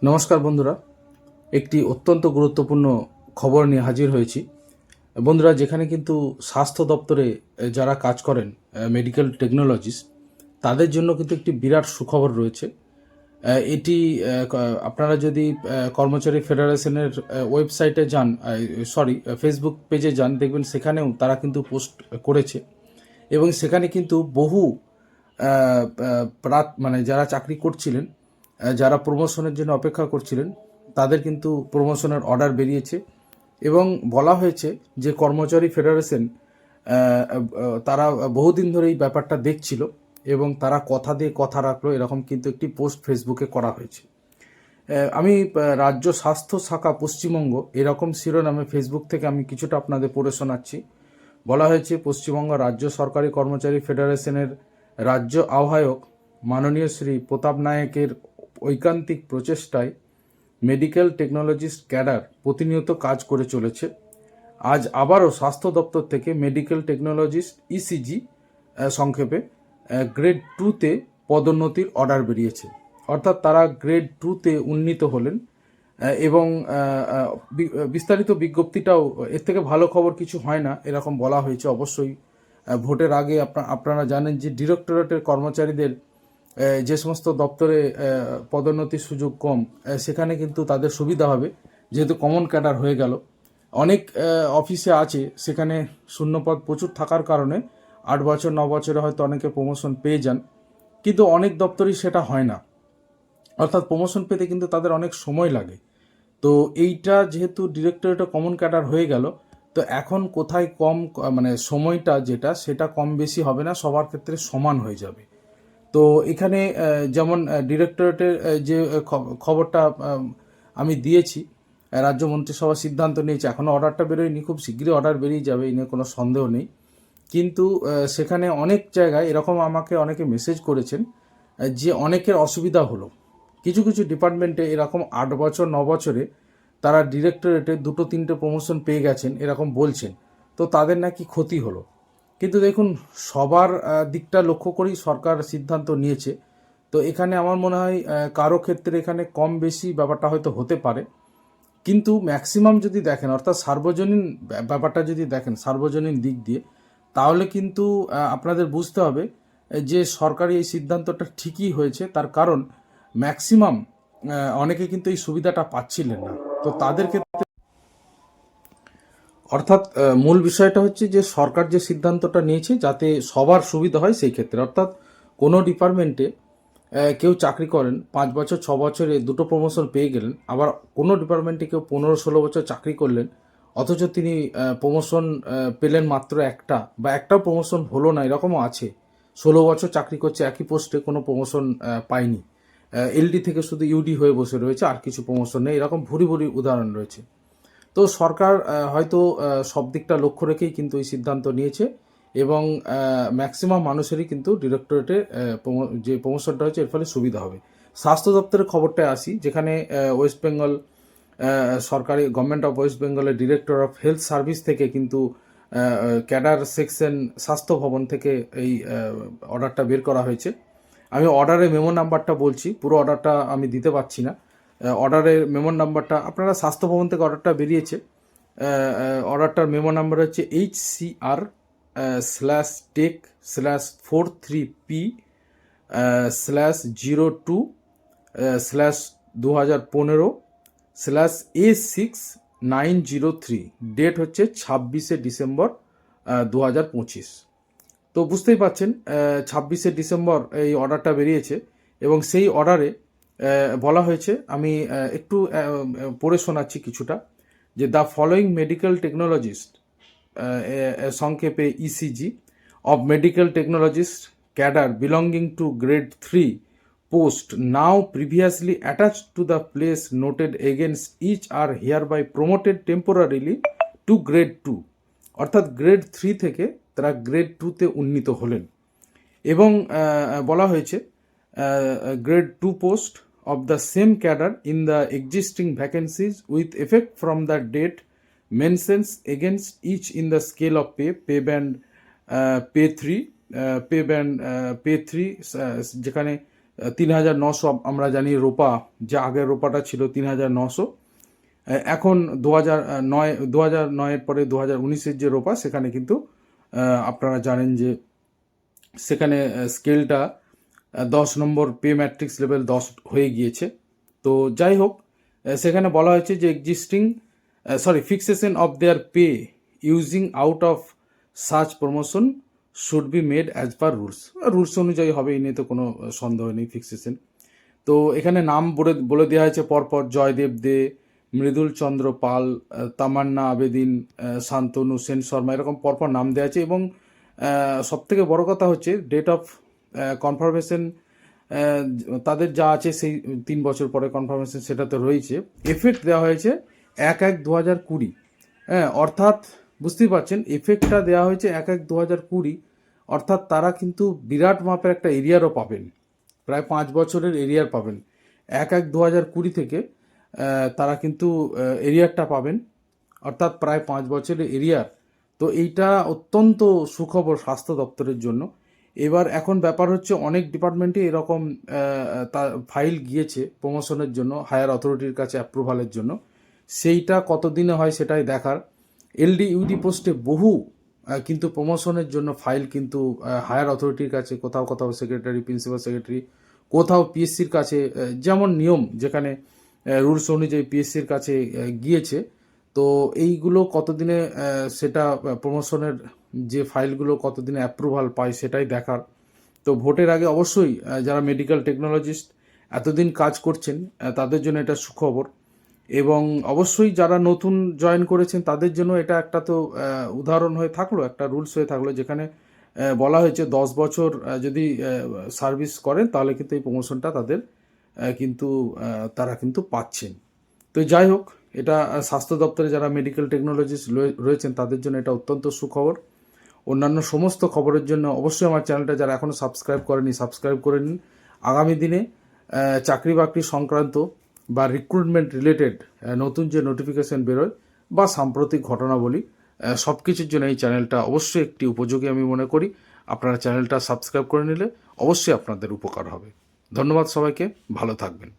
নমস্কার বন্ধুরা, একটি অত্যন্ত গুরুত্বপূর্ণ খবর নিয়ে হাজির হয়েছি। বন্ধুরা, যেখানে কিন্তু স্বাস্থ্য দপ্তরে যারা কাজ করেন, মেডিকেল টেকনোলজিস্ট, তাদের জন্য কিন্তু একটি বিরাট সুখবর রয়েছে। এটি আপনারা যদি কর্মচারী ফেডারেশনের ওয়েবসাইটে যান, ফেসবুক পেজে যান, দেখবেন সেখানেও তারা কিন্তু পোস্ট করেছে এবং সেখানে কিন্তু বহু মানে যারা চাকরি করছিলেন, যারা প্রমোশনের জন্য অপেক্ষা করছিলেন, তাদের কিন্তু প্রমোশনের অর্ডার বেরিয়েছে এবং বলা হয়েছে যে কর্মচারী ফেডারেশন তারা বহুদিন ধরে এই ব্যাপারটা দেখছিল এবং তারা কথা দিয়ে কথা রাখলো, এরকম কিন্তু একটি পোস্ট ফেসবুকে করা হয়েছে। আমি রাজ্য স্বাস্থ্য শাখা পশ্চিমবঙ্গ এরকম শিরোনামে ফেসবুক থেকে আমি কিছুটা আপনাদের পড়ে শোনাচ্ছি। বলা হয়েছে, পশ্চিমবঙ্গ রাজ্য সরকারি কর্মচারী ফেডারেশনের রাজ্য আহ্বায়ক মাননীয় শ্রী প্রতাপ নায়েকের ঐকান্তিক প্রচেষ্টায় মেডিকেল টেকনোলজিস্ট ক্যাডার প্রতিনিয়ত কাজ করে চলেছে। আজ আবারও স্বাস্থ্য দপ্তর থেকে মেডিকেল টেকনোলজিস্ট ইসিজি সংক্ষেপে গ্রেড 2-তে পদোন্নতির অর্ডার বেরিয়েছে। অর্থাৎ তারা গ্রেড 2-তে উন্নীত হলেন এবং বিস্তারিত বিজ্ঞপ্তিটাও, এর থেকে ভালো খবর কিছু হয় না এরকম বলা হয়েছে। অবশ্যই ভোটের আগে আপনারা জানেন যে ডিরেক্টরেটের কর্মচারীদের যে সমস্ত দপ্তরে পদোন্নতির সুযোগ কম, সেখানে কিন্তু তাদের সুবিধা হবে, যেহেতু কমন ক্যাডার হয়ে গেল। অনেক অফিসে আছে সেখানে শূন্যপদ প্রচুর থাকার কারণে 8 বছর 9 বছরে হয়তো অনেকে প্রমোশন পেয়ে যান, কিন্তু অনেক দপ্তরই সেটা হয় না। অর্থাৎ প্রমোশন পেতে কিন্তু তাদের অনেক সময় লাগে। তো এইটা যেহেতু ডিরেক্টরেটে কমন ক্যাডার হয়ে গেল, তো এখন কোথায় কম মানে সময়টা যেটা সেটা কম বেশি হবে না, সবার ক্ষেত্রে সমান হয়ে যাবে। তো এখানে যেমন ডিরেক্টরেটের যে খবরটা আমি দিয়েছি, রাজ্য মন্ত্রিসভা সিদ্ধান্ত নিয়েছে, এখনও অর্ডারটা বেরোয়নি, খুব শীঘ্রই অর্ডার বেরিয়ে যাবে, এই নিয়ে কোনো সন্দেহ নেই। কিন্তু সেখানে অনেক জায়গায় এরকম আমাকে অনেকে মেসেজ করেছেন যে অনেকের অসুবিধা হলো। কিছু কিছু ডিপার্টমেন্টে এরকম 8 বছর 9 বছরে তারা ডিরেক্টরেটে 2-3টে প্রমোশন পেয়ে গেছেন এরকম বলছেন, তো তাদের নাকি ক্ষতি হলো। কিন্তু দেখুন, সবার দিকটা লক্ষ্য করেই সরকার সিদ্ধান্ত নিয়েছে। তো এখানে আমার মনে হয় কারো ক্ষেত্রে এখানে কম বেশি ব্যাপারটা হয়তো হতে পারে, কিন্তু ম্যাক্সিমাম যদি দেখেন, অর্থাৎ সার্বজনীন ব্যাপারটা যদি দেখেন সার্বজনীন দিক দিয়ে, তাহলে কিন্তু আপনাদের বুঝতে হবে যে সরকারি এই সিদ্ধান্তটা ঠিকই হয়েছে। তার কারণ ম্যাক্সিমাম অনেকে কিন্তু এই সুবিধাটা পাচ্ছিলেন না। তো তাদের ক্ষেত্রে অর্থাৎ মূল বিষয়টা হচ্ছে যে সরকার যে সিদ্ধান্তটা নিয়েছে যাতে সবার সুবিধা হয় সেই ক্ষেত্রে। অর্থাৎ কোনো ডিপার্টমেন্টে কেউ চাকরি করেন 5 বছর 6 বছরে 2টো প্রমোশন পেয়ে গেলেন, আবার কোনো ডিপার্টমেন্টে কেউ 15-16 বছর চাকরি করলেন, অথচ তিনি প্রমোশন পেলেন মাত্র একটা, বা একটাও প্রমোশন হলো না, এরকমও আছে। 16 বছর চাকরি করছে একই পোস্টে, কোনো প্রমোশন পায়নি, এলডি থেকে শুধু ইউডি হয়ে বসে রয়েছে, আর কিছু প্রমোশন নেই, এরকম ভুরি ভুরি উদাহরণ রয়েছে। তো সরকার হয়তো সব দিকটা লক্ষ্য রেখেই কিন্তু এই সিদ্ধান্ত নিয়েছে এবং ম্যাক্সিমাম মানুষেরই কিন্তু ডিরেক্টরেটে যে প্রমোশনটা হচ্ছে এর ফলে সুবিধা হবে। স্বাস্থ্য দপ্তরের খবরটায় আসি, যেখানে ওয়েস্ট বেঙ্গল সরকারি গভর্নমেন্ট অফ ওয়েস্ট বেঙ্গলের ডিরেক্টর অফ হেলথ সার্ভিস থেকে কিন্তু ক্যাডার সেকশন স্বাস্থ্য ভবন থেকে এই অর্ডারটা বের করা হয়েছে। আমি অর্ডারের মেমো নাম্বারটা বলছি, পুরো অর্ডারটা আমি দিতে পারছি না। অর্ডারের মেমো নাম্বারটা, আপনারা স্বাস্থ্য ভবন থেকে অর্ডারটা বেরিয়েছে, অর্ডারটার মেমো নাম্বার হচ্ছে HCR/4-P/2015/A6903। ডেট হচ্ছে 26শে ডিসেম্বর 2025। তো বুঝতেই পাচ্ছেন 26শে ডিসেম্বর এই অর্ডারটা বেরিয়েছে এবং সেই অর্ডারে বলা হয়েছে, আমি একটু পড়ে শোনাচ্ছি কিছুটা, যে দ্য ফলোয়িং মেডিকেল টেকনোলজিস্ট, সংক্ষেপে ECG, of medical technologist cadre belonging to grade 3 post now previously attached to the place noted against each are hereby promoted temporarily to grade 2। অর্থাৎ গ্রেড 3 থেকে তারা গ্রেড 2-তে উন্নীত হলেন এবং বলা হয়েছে grade 2 post of the same cadre in the existing vacancies with effect from the date mentions against each in the scale of pay band pay 3, যেখানে 3,900 আমরা জানি রোপা, যে আগের রোপাটা ছিল 3,900, এখন 2009 পরে 2019-এর যে রোপা সেখানে কিন্তু আপনারা জানেন যে সেখানে স্কেলটা 10 নম্বর পে ম্যাট্রিক্স লেভেল 10 হয়ে গিয়েছে। তো যাই হোক, সেখানে বলা হয়েছে যে fixation of their pay using out of such promotion should be made as per rules অনুযায়ী হবে, এই নিয়ে তো কোনো সন্দেহ নেই ফিক্সেশন। তো এখানে নাম বলে দেওয়া হয়েছে পরপর: জয়দেব দে, মৃদুল চন্দ্র পাল, তামান্না আবেদিন, শান্তনু সেন শর্মা, এরকম পরপর নাম দেওয়া আছে। এবং সবথেকে বড় কথা হচ্ছে ডেট অফ কনফার্মেশন তাদের যা আছে সেই 3 বছর পরে কনফার্মেশন সেটা তো রয়েছে। এফেক্ট দেওয়া হয়েছে 1/1/2020, হ্যাঁ, অর্থাৎ বুঝতেই পারছেন এফেক্টটা দেওয়া হয়েছে 1/1/2020, অর্থাৎ তারা কিন্তু বিরাট মাপের একটা এরিয়ারও পাবেন, প্রায় 5 বছরের এরিয়ার পাবেন। 1/1/2020 থেকে তারা কিন্তু এরিয়ারটা পাবেন, অর্থাৎ প্রায় 5 বছরের এরিয়ার। তো এইটা অত্যন্ত সুখবর স্বাস্থ্য দপ্তরের জন্য। এবার এখন ব্যাপার হচ্ছে অনেক ডিপার্টমেন্টে এরকম ফাইল গিয়েছে প্রমোশনের জন্য হায়ার অথরিটির কাছে অ্যাপ্রুভালের জন্য, সেইটা কতদিনে হয় সেটাই দেখার। এলডি ইউডি পোস্টে বহু কিন্তু প্রমোশনের জন্য ফাইল কিন্তু হায়ার অথরিটির কাছে, কোথাও সেক্রেটারি, প্রিন্সিপাল সেক্রেটারি, কোথাও পিএসসির কাছে, যেমন নিয়ম যেখানে রুলস অনুযায়ী পিএসসির কাছে গিয়েছে। তো এইগুলো কতদিনে সেটা প্রমোশনের যে ফাইলগুলো কতদিনে অ্যাপ্রুভাল পায় সেটাই দেখার। তো ভোটের আগে অবশ্যই যারা মেডিকেল টেকনোলজিস্ট এতদিন কাজ করছেন তাদের জন্য এটা সুখবর, এবং অবশ্যই যারা নতুন জয়েন করেছেন তাদের জন্য এটা একটা তো উদাহরণ হয়ে থাকলো, একটা রুলস হয়ে থাকলো, যেখানে বলা হয়েছে 10 বছর যদি সার্ভিস করেন তাহলে কিন্তু এই প্রমোশনটা তাদের কিন্তু তারা কিন্তু পাচ্ছেন। তো যাই হোক, এটা স্বাস্থ্য দপ্তরে যারা মেডিকেল টেকনোলজিস্ট রয়েছেন তাদের জন্য এটা অত্যন্ত সুখবর। অন্যান্য সমস্ত খবরের জন্য অবশ্যই আমার চ্যানেলটা যারা এখনও সাবস্ক্রাইব করেনি সাবস্ক্রাইব করে নিন। আগামী দিনে চাকরি বাকরি সংক্রান্ত বা রিক্রুটমেন্ট রিলেটেড নতুন যে নোটিফিকেশন বেরোয় বা সাম্প্রতিক ঘটনাবলী, সব কিছুর জন্য এই চ্যানেলটা অবশ্যই একটি উপযোগী আমি মনে করি। আপনারা চ্যানেলটা সাবস্ক্রাইব করে নিলে অবশ্যই আপনাদের উপকার হবে। ধন্যবাদ সবাইকে, ভালো থাকবেন।